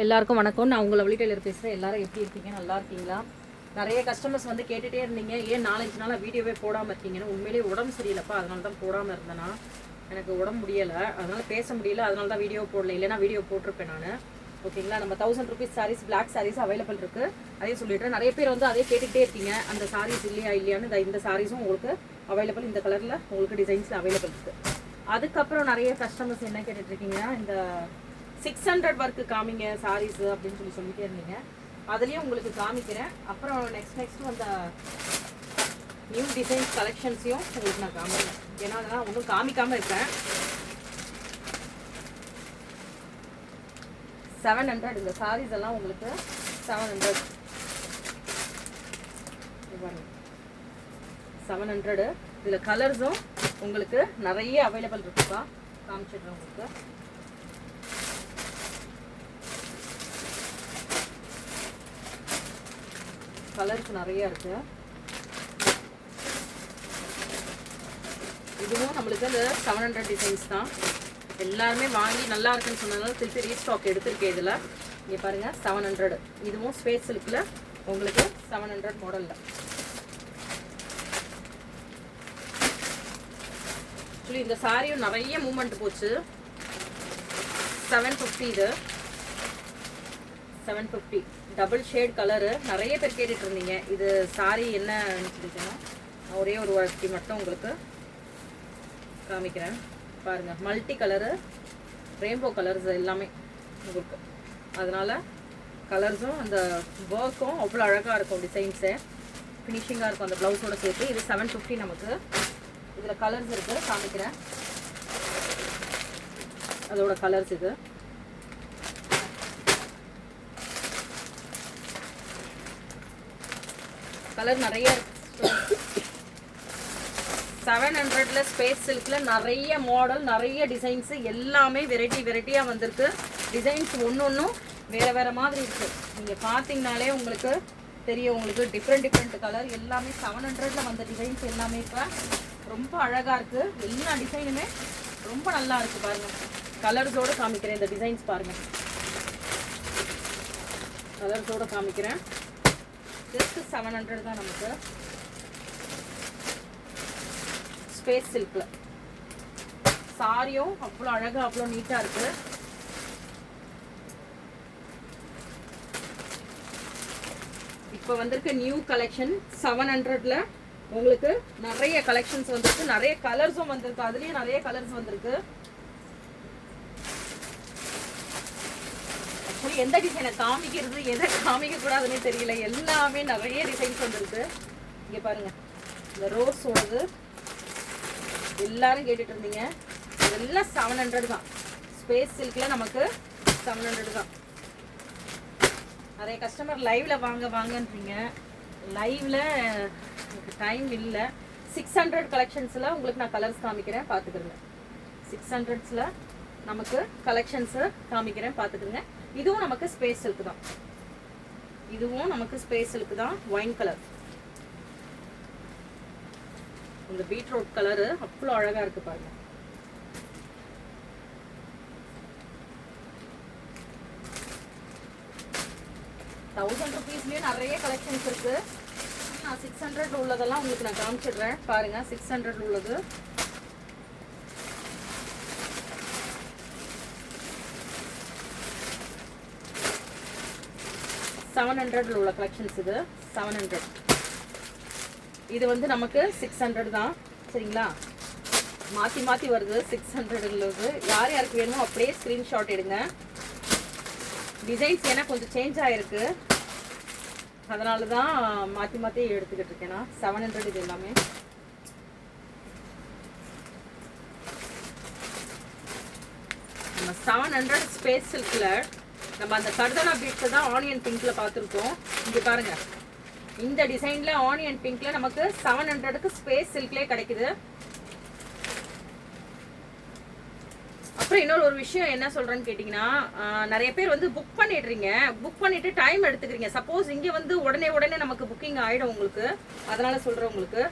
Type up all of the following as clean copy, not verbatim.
எல்லாருக்கும் வணக்கம். நான் உங்களை டெய்லர் பேசுகிறேன். எல்லாரும் எப்படி இருக்கீங்க? நல்லா இருக்கீங்களா? நிறைய கஸ்டமர்ஸ் வந்து கேட்டுகிட்டே இருந்தீங்க, ஏன் 4-5 நாளாக வீடியோவே போடாமல் இருக்கீங்கன்னு. உண்மையிலேயே உடம்பு சரியில்லைப்பா, அதனால தான் போடாமல் இருந்தேன்னா. எனக்கு உடம்பு முடியலை, அதனால் பேச முடியல, அதனால தான் வீடியோ போடல. இல்லைனா வீடியோ போட்டிருப்பேன் நான். ஓகேங்களா? நம்ம 1000 rupees saris, black saris available இருக்குது. அதே சொல்லிவிட்டேன். நிறைய பேர் வந்து அதே கேட்டுகிட்டே இருக்கீங்க, அந்த சாரீஸ் இல்லையான்னு. இந்த சாரீஸும் உங்களுக்கு அவைலபிள், இந்த கலரில் உங்களுக்கு டிசைன்ஸில் அவைலபிள் இருக்குது. அதுக்கப்புறம் நிறைய கஸ்டமர்ஸ் என்ன கேட்டுட்ருக்கீங்கன்னா, இந்த 600 ஒர்க்கு காமிங்க சாரீஸு அப்படின்னு சொல்லிட்டே இருந்தீங்க. அதுலேயும் உங்களுக்கு காமிக்கிறேன். அப்புறம் நெக்ஸ்ட் அந்த நியூ டிசைன்ஸ் கலெக்ஷன்ஸையும் உங்களுக்கு நான் காமிக்கிறேன். ஏன்னா அதெல்லாம் ஒன்றும் காமிக்காமல் இருக்கேன். 700 இந்த சாரீஸ் எல்லாம் உங்களுக்கு 700 இதில் கலர்ஸும் உங்களுக்கு நிறைய அவைலபிள் இருக்குப்பா. காமிச்சிடுறேன் உங்களுக்கு. கலர்ஸ் நிறைய இருக்கு. இதுவும் நம்மளுக்கு அந்த 700 டிசைன்ஸ் தான். எல்லாருமே வாங்கி நல்லா இருக்குன்னு சொன்னதுனால திருப்பி ரீஸ்டாக் எடுத்திருக்கேன். இதில் இங்கே பாருங்க 700. இதுவும் ஸ்பேஸ் சில்கில் உங்களுக்கு 700 மாடலில். ஆக்சுவலி இந்த சாரியும் நிறைய மூவ்மெண்ட் போச்சு. 750 இது 750 டபுள் ஷேட் கலரு. நிறைய பேர் கேட்டுட்டு இருந்தீங்க இது சாரி என்னன்னு சொல்லிட்டேன்னா, ஒரே ஒரு வாட்டி மட்டும் உங்களுக்கு காமிக்கிறேன் பாருங்க. மல்டி கலரு, ரெயின்போ கலர்ஸ் எல்லாமே உங்களுக்கு. அதனால கலர்ஸும் அந்த ஒர்க்கும் அவ்வளோ அழகாக இருக்கும். டிசைன்ஸு ஃபினிஷிங்காக இருக்கும் அந்த ப்ளவுஸோட சேர்த்து. இது 750 நமக்கு. இதில் கலர்ஸ் இருக்குது, காமிக்கிறேன் அதோட கலர்ஸ். இது கலர் நிறைய 700ல ஸ்பேஸ் சில்கில் நிறைய மாடல், நிறைய டிசைன்ஸு, எல்லாமே வெரைட்டியாக வந்திருக்கு. டிசைன்ஸ் ஒன்றும் வேறு மாதிரி இருக்குது. நீங்கள் பார்த்தீங்கனாலே உங்களுக்கு தெரியும். உங்களுக்கு டிஃப்ரெண்ட் கலர் எல்லாமே 700ல வந்த டிசைன்ஸ் எல்லாமே இப்போ ரொம்ப அழகாக இருக்குது. எல்லா டிசைனுமே ரொம்ப நல்லா இருக்குது பாருங்கள். கலர்ஸோடு காமிக்கிறேன். இந்த டிசைன்ஸ் பாருங்கள், கலர்ஸோடு காமிக்கிறேன். ஜஸ்ட் 700 தான் நமக்கு. ஸ்பேஸ் சில்கில் சாரியும் அவ்வளோ அழகாக அவ்வளோ நீட்டாக இருக்குது. இப்போ வந்திருக்கு நியூ கலெக்ஷன் 700ல உங்களுக்கு நிறைய கலெக்ஷன்ஸ் வந்திருக்கு. நிறைய கலர்ஸும் வந்திருக்கு. அதுலேயும் நிறைய கலர்ஸ் வந்திருக்கு. ஆக்சுவலி எந்த டிசைனை காமிக்கிறது எதை காமிக்கக்கூடாதுன்னு தெரியல. எல்லாமே நிறைய டிசைன்ஸ் வந்திருக்கு. இங்கே பாருங்கள், இந்த ரோஸ் ஓடுது. எல்லாரும் கேட்டுட்டு இருந்தீங்க. இதெல்லாம் 700 தான். ஸ்பேஸ் சில்கில் நமக்கு 700 தான். நிறைய கஸ்டமர் லைவில் வாங்கன்றீங்க. லைவில் எனக்கு டைம் இல்லை. 600 கலெக்ஷன்ஸில் உங்களுக்கு நான் கலர்ஸ் காமிக்கிறேன், பார்த்துக்கிறேங்க. 600ஸில் நமக்கு கலெக்ஷன்ஸு காமிக்கிறேன், பார்த்துக்கிறேங்க. இதுவும் நமக்கு ஸ்பேஸ் சில்க் தான். இதுவும் நமக்கு ஸ்பேஸ் சில்க் தான். ஒயின் கலர், இந்த பீட்ரூட் கலரு அவ்வளோ அழகாக இருக்குது பாருங்க. ₹1000 நிறைய கலெக்ஷன்ஸ் இருக்கு. நான் 600 உள்ளதெல்லாம் உங்களுக்கு நான் காமிச்சிடுறேன் பாருங்க. 600 உள்ளது $700 உள்ள கலெக்ஷன்ஸ். இது 700. இது வந்து நமக்கு 600 தான். சரிங்களா? மாற்றி வருது 600 உள்ளது. யார் யாருக்கு வேணுமோ அப்படியே ஸ்க்ரீன்ஷாட் எடுங்க. டிசைன்ஸ் ஏன்னா கொஞ்சம் சேஞ்ச் ஆகிருக்கு, அதனால தான் மாற்றி எடுத்துக்கிட்டு இருக்கேன் நான். 700 இது எல்லாமே. நம்ம 700 ஸ்பேஸ் சில்கில் நம்ம அந்த கர்தானா பீட்ஸை தான் ஆனியன் பிங்க்ல பார்த்துருக்கோம். இங்கே பாருங்க, இந்த டிசைன்ல ஆனியன் பிங்க்ல நமக்கு 700க்கு ஸ்பேஸ் சில்க்லேயே கிடைக்குது. அப்புறம் இன்னொரு ஒரு விஷயம் என்ன சொல்றேன்னு கேட்டிங்கன்னா, நிறைய பேர் வந்து புக் பண்ணிடுறீங்க. புக் பண்ணிட்டு டைம் எடுத்துக்கிறீங்க. சப்போஸ் இங்கே வந்து உடனே நமக்கு புக்கிங் ஆகிடும் உங்களுக்கு. அதனால சொல்கிறேன் உங்களுக்கு.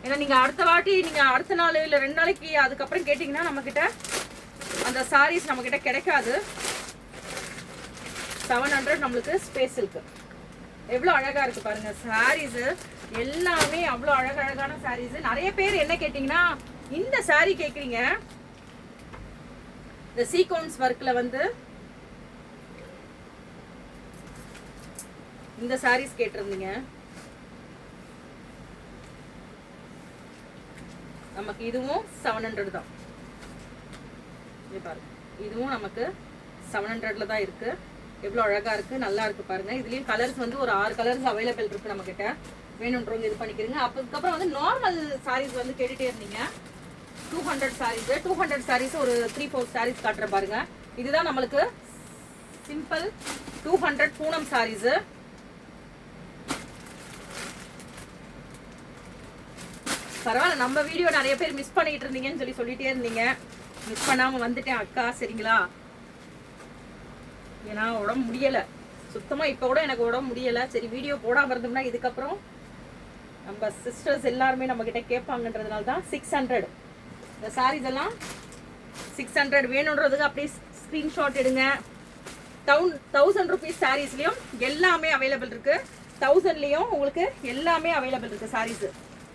ஏன்னா நீங்கள் அடுத்த வாட்டி நீங்கள் அடுத்த நாள் இல்லை 2 நாளைக்கு அதுக்கப்புறம் கேட்டிங்கன்னா நம்மக்கிட்ட அந்த சாரீஸ் நம்மக்கிட்ட கிடைக்காது. 700 நம்மளுக்கு ஸ்பேஸ் சில்க். எவ்வளோ அழகா இருக்கு பாருங்க சாரீஸ் எல்லாமே, அவ்வளோ அழகழகான சாரீஸ். நிறைய பேர் என்ன கேட்டீங்கன்னா இந்த சாரீ கேக்குறீங்க, இந்த சீக்வன்ஸ் ஒர்க்ல வந்து இந்த சாரீஸ் கேட்டிருந்தீங்க. நமக்கு இதுவும் 700 தான். பாருங்க இதுவும் நமக்கு 700ல தான் இருக்கு. எவ்வளவு அழகா இருக்கு, நல்லா இருக்கு பாருங்க. இதுலயும் கலர்ஸ் வந்து ஒரு 6 கலர்ஸ் அவைலபிள் இருக்கு நம்ம கிட்ட. வேணும்ன்றவங்க இது பண்ணிக்கிறீங்க. அதுக்கப்புறம் வந்து நார்மல் சாரீஸ் வந்து கேட்டுட்டே இருந்தீங்க. 200 சாரீஸ், 200 சாரீஸ் ஒரு 3-4 சாரீஸ் காட்டுறேன் பாருங்க. இதுதான் நம்மளுக்கு சிம்பிள் 200 பூனம் சாரீஸ். பரவாயில்ல, நம்ம வீடியோ நிறைய பேர் மிஸ் பண்ணிட்டு இருந்தீங்கன்னு சொல்லிட்டே இருந்தீங்க. மிஸ் பண்ணாம வந்துட்டேன் அக்கா, சரிங்களா? ஏன்னா உடம்பு முடியல சுத்தமா. இப்ப கூட எனக்கு உடம்பு முடியல. சரி வீடியோ போடாம இருந்தோம்னா இதுக்கப்புறம் நம்ம சிஸ்டர்ஸ் எல்லாருமே நம்ம கிட்ட கேட்பாங்கன்றதுனால தான் 600. இந்த சாரீஸ் எல்லாம் 600 வேணுன்றதுக்கு அப்படியே ஸ்கிரீன்ஷாட் எடுங்க. 1000 ருபீஸ் சாரீஸ்லயும் எல்லாமே அவைலபிள் இருக்கு. 1000லயும் உங்களுக்கு எல்லாமே அவைலபிள் இருக்கு சாரீஸ்.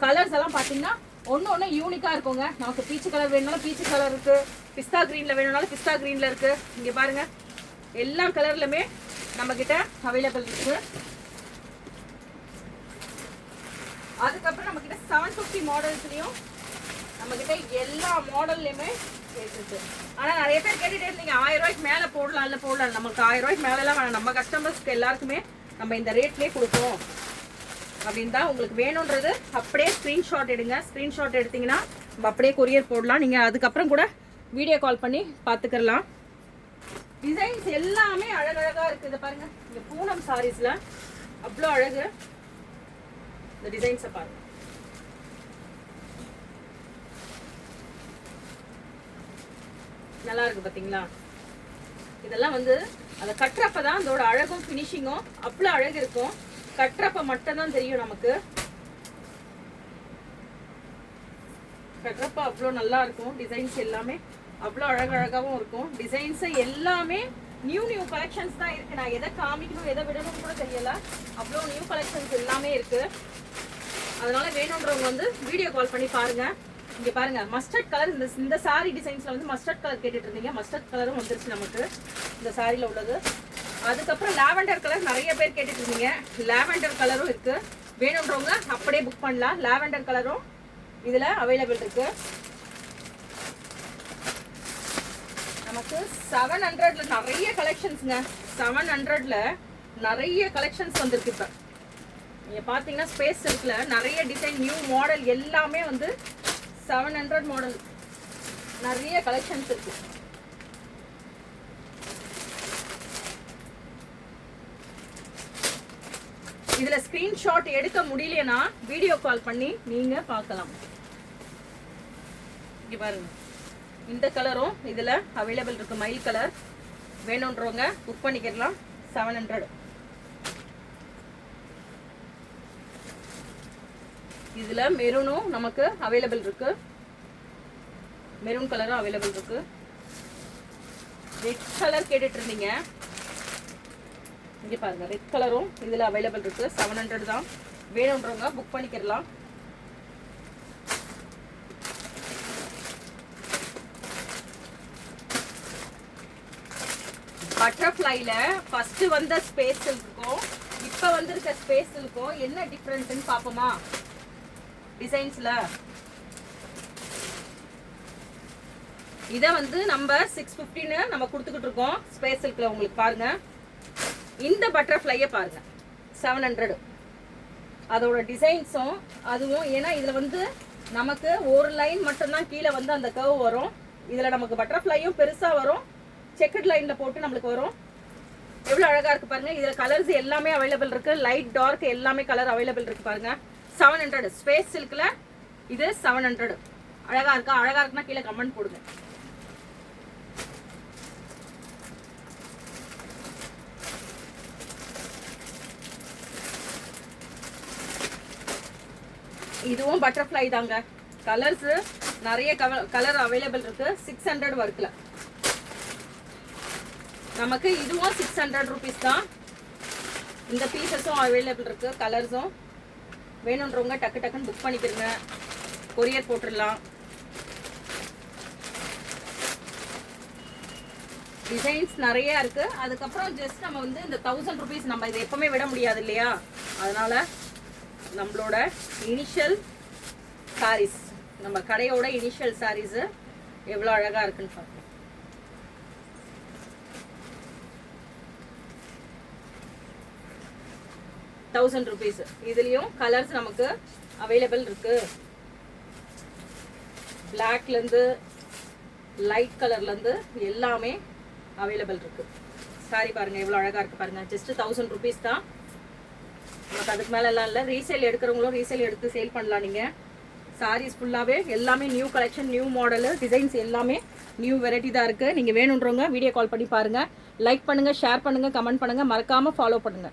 கலர்ஸ் எல்லாம் பாத்தீங்கன்னா ஒன்னு யூனிக்கா இருக்குங்க. நமக்கு பீச் கலர் வேணும்னாலும் பீச் கலர் இருக்கு, பிஸ்தா கிரீன்ல வேணும்னாலும் பிஸ்தா கிரீன்ல இருக்கு. இங்க பாருங்க எல்லா கலர்லுமே நம்ம கிட்ட அவைலபிள் இருக்கு. அதுக்கப்புறம் நம்ம கிட்ட 750 மாடல்ஸ்லயும் நம்ம கிட்ட எல்லா மாடல்லையுமே இருக்கு. ஆனா நிறைய பேர் கேட்டுட்டே இருந்தீங்க 1000 ரூபாய்க்கு மேல போடலாம். இல்ல போடலாம், நமக்கு 1000 ரூபாய்க்கு மேல எல்லாம் வேணாம். நம்ம கஸ்டமர்ஸ்க்கு எல்லாருக்குமே நம்ம இந்த ரேட்லயே கொடுப்போம் அப்படின்னு தான். உங்களுக்கு வேணும்ன்றது அப்படியே ஸ்கிரீன்ஷாட் எடுங்க. ஸ்கிரீன்ஷாட் எடுத்தீங்கன்னா நம்ம அப்படியே கொரியர் போடலாம். நீங்க அதுக்கப்புறம் கூட வீடியோ கால் பண்ணி பாத்துக்கலாம். டிசைன்ஸ் எல்லாமே அழகழகா இருக்கு. இதை பாருங்க, இந்த பூனம் சாரீஸ்ல அவ்வளோ அழகு. இந்த டிசைன்ஸை பாருங்க, நல்லா இருக்கு பாத்தீங்களா? இதெல்லாம் வந்து அதை கட்டுறப்பதான் அதோட அழகும் பினிஷிங்கும் அவ்வளோ அழகு இருக்கும். கட்டுறப்ப மட்டும் தான் தெரியும் நமக்கு. கட்டுறப்ப அவ்வளோ நல்லா இருக்கும். டிசைன்ஸ் எல்லாமே அவ்வளோ அழகழகாவும் இருக்கும். டிசைன்ஸ் எல்லாமே நியூ கலெக்ஷன்ஸ் தான் இருக்கு. நான் எதை காமிக்கணும் எதை விடணும் கூட தெரியல. அவ்வளோ நியூ கலெக்ஷன்ஸ் எல்லாமே இருக்கு. அதனால வேணும்ன்றவங்க வந்து வீடியோ கால் பண்ணி பாருங்க. இங்க பாருங்க மஸ்டர்ட் கலர். இந்த சாரி டிசைன்ஸ்ல வந்து மஸ்டர்ட் கலர் கேட்டுட்டு இருந்தீங்க. மஸ்டர்ட் கலரும் வந்துருச்சு நமக்கு இந்த சாரில உள்ளது. அதுக்கப்புறம் லாவெண்டர் கலர் நிறைய பேர் கேட்டுட்டு இருந்தீங்க. லாவெண்டர் கலரும் இருக்கு. வேணும்ன்றவங்க அப்படியே புக் பண்ணலாம். லாவெண்டர் கலரும் இதுல அவைலபிள் இருக்கு. நமக்கு 700ல நிறைய கலெக்ஷன்ஸ்ங்க. 700ல நிறைய கலெக்ஷன்ஸ் வந்திருக்கு. இப்ப நீங்க பாத்தீங்கன்னா ஸ்பேஸ் சில்க்ல நிறைய டிசைன் நியூ மாடல் எல்லாமே வந்து 700 மாடல் நிறைய கலெக்ஷன்ஸ் இருக்கு. இதுல ஸ்கிரீன்ஷாட் எடுக்க முடியலனா வீடியோ கால் பண்ணி நீங்க பார்க்கலாம். இங்க பாருங்க, இந்த கலரும் இதுல அவைலபிள் இருக்கு. மயில் கலர் வேணும்ன்றவங்க புக் பண்ணிக்கலாம். 700. இதுல மெரூனும் நமக்கு அவைலபிள் இருக்கு. மெரூன் கலரும் அவைலபிள் இருக்கு. ரெட் கலர் கேட்டுட்டு இருந்தீங்க. இங்க பாருங்க, ரெட் கலரும் இதுல அவைலபிள் இருக்கு. 700 தான். வேணும்ன்றவங்க புக் பண்ணிக்கலாம். பட்டர்ஃப்ளைல ஃபர்ஸ்ட் வந்த ஸ்பேஸ் சில்க்கும் இப்ப வந்திருக்க ஸ்பேஸ் சில்க்கும் என்ன டிஃபரன்ஸ்னு பாப்போமா? டிசைன்ஸ்ல இத வந்து நம்ம 650ன்னு நம்ம கொடுத்துக்கிட்டு இருக்கோம் ஸ்பேஸ் சில்க்ல. உங்களுக்கு பாருங்க, இந்த பட்டர்ஃப்ளைய பாருங்க 700. அதோட டிசைன்ஸும் அதுவும், ஏன்னா இதுல வந்து நமக்கு ஒரு லைன் மட்டும்தான் கீழே வந்து அந்த கர்வ் வரும். இதுல நமக்கு பட்டர்ஃப்ளையும் பெருசா வரும், செக்கட் லைன்ல போட்டு நம்மளுக்கு வரும். எவ்வளவு அழகா இருக்கு பாருங்க. இதுல கலர்ஸ் எல்லாமே அவைலபிள் இருக்கு. லைட் டார்க் எல்லாமே கலர் அவைலபிள் இருக்கு பாருங்க. 700 ஸ்பேஸ் சில்க்ல இது 700. அழகா இருக்கா? அழகா இருக்குன்னா கீழே கமெண்ட் போடுங்க. இதுவும் பட்டர்ஃப்ளை தாங்க. கலர்ஸ் நிறைய கலர் அவைலபிள் இருக்கு. 600 ஒர்க்ல நமக்கு இதுவும் 600 rupees தான். இந்த பீசஸும் அவைலபிள் இருக்கு, கலர்ஸும். வேணுன்றவங்க டக்கு டக்குன்னு புக் பண்ணிக்கிறங்க, கொரியர் போட்டுடலாம். டிசைன்ஸ் நிறைய இருக்கு. அதுக்கப்புறம் ஜஸ்ட் நம்ம வந்து இந்த 1000 rupees நம்ம இதை எப்பவுமே விட முடியாது இல்லையா, அதனால நம்மளோட இனிஷியல் சாரீஸ், நம்ம கடையோட இனிஷியல் சாரீஸ் எவ்வளோ அழகா இருக்குன்னு பார்க்கலாம். ₹1000. இதுலயும் கலர்ஸ் நமக்கு அவைலபிள் இருக்கு. பிளாக்ல இருந்து லைட் கலர்ல இருந்து எல்லாமே அவைலபிள் இருக்கு. சாரி பாருங்க எவ்வளவு அழகா இருக்கு பாருங்க. ஜஸ்ட் 1000 rupees தான். நமக்கு அதுக்கு மேல எல்லாம் இல்ல. ரீசேல் எடுக்கிறவங்களும் ரீசேல் எடுத்து சேல் பண்ணலாம். நீங்க சாரீஸ் ஃபுல்லாவே எல்லாமே new collection, new model, designs எல்லாமே நியூ வெரைட்டி தான் இருக்கு. நீங்க வேணுன்றவங்க வீடியோ கால் பண்ணி பாருங்க. லைக் பண்ணுங்க, ஷேர் பண்ணுங்க, கமெண்ட் பண்ணுங்க, மறக்காம ஃபாலோ பண்ணுங்க.